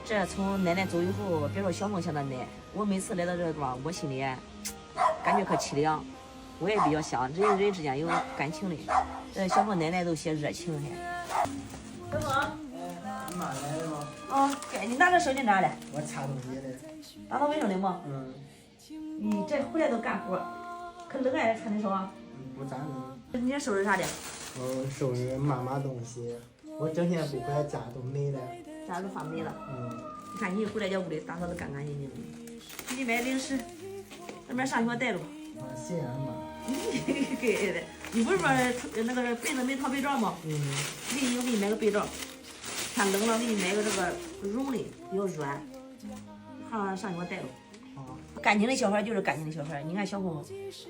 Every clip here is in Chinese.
这从奶奶走以后，别说小凤想到奶，我每次来到这个地方，我心里感觉可凄凉。我也比较想人与人之间有感情的，小凤奶奶都些热情还。小凤，你妈来了吗？哦，该你拿着手机拿来，我掐东西嘞。打扫卫生的吗？你这回来都干活，可冷啊，穿的少。不咋冷。你这收拾啥的？我收拾妈妈东西，我整天不回来，家都没了。家都发霉了。你看你一回来，这屋里打扫的干干净净的。给你买零食，那边上学带着。谢谢俺妈。给的，你不是说那个被子没套被罩吗？我给你买个被罩，天冷了给你买个这个绒的，比较软，上学带着。干净的小孩就是干净的小孩，你看小红，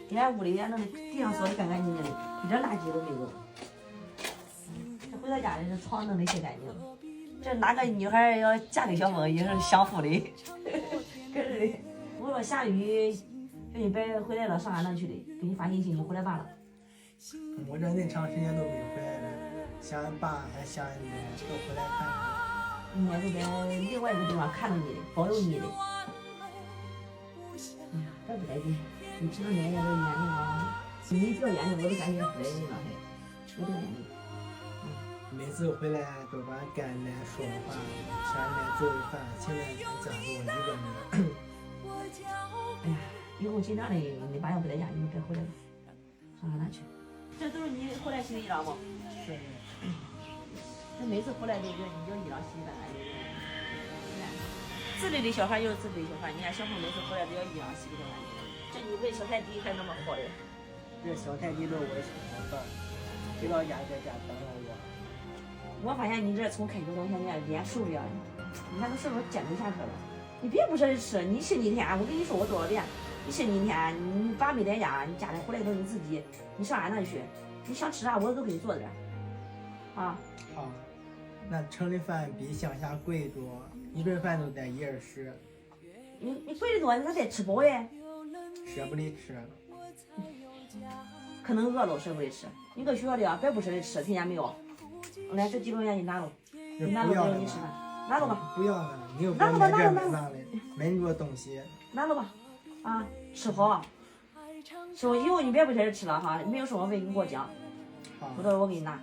你看屋里那地上扫的干干净净的，一点垃圾都没有。这回到家里，这床弄得些干净。这哪个女孩要嫁给小凤也是享福的，可是的。我说下雨，给你别回来了，上俺那去的，给你发信息，你回来罢了。我这那长时间都没回来了，想俺爸还想俺妈，都回来看看。应该是在另外一个地方看到你的，保佑你的。哎呀，这不带劲！你知道奶奶这眼睛啊，你掉眼睛我都感觉不带劲了，还我掉眼睛。每次回来都把该来说话，吃俺来做的饭，现在才家就我一个人。哎呀，以后尽量的，你爸要不在家，你就别回来了，上哪去？这都是你回来洗的衣裳吗？是。这每次回来都觉得你叫衣裳洗干干净净。你看，自立的小孩就是自立的小孩，你看小凤每次回来都要衣裳洗的干干净净。这你为小泰迪还那么好的。这小泰迪都我的好饭，回到家在家等着我。我发现你这从开学到现在脸瘦的呀，你看都是不是坚持下去了？你别不舍得吃，你星期天我跟你说过多少遍，你星期天你爸没在家，你家里回来都是你自己，你上俺那去，你想吃啥我都给你做点。啊。好，那城里饭比乡下贵多，一顿饭都得1、20。你贵的多，你咋得吃饱呀？舍不得吃。可能饿了舍不得吃。你搁学校里啊，别不舍得吃，听见没有？来，这几块钱你拿着，你拿着给你吃饭，拿着吧。不要了，你又给我买这买那的，买那么多东西。拿着吧，啊，吃好，吃好以后你别不舍得吃了哈，没有生活费你给我讲，回头我给你拿。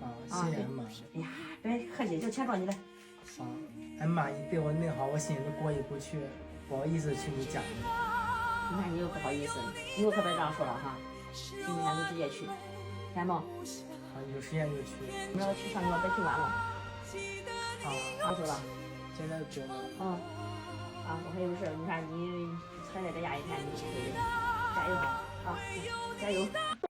好，谢谢俺妈。哎呀，别客气，这钱找你来。好，俺妈你对我那好，我心里过意不去，不好意思去你家里。你看你又不好意思，以后可别这样说了哈，今天就直接去，天吗？好，有时间就去。你要去上学别去晚了。好，好说了。现在走了。我还有事，你看你才在这家一天，你就可以加油啊，加油。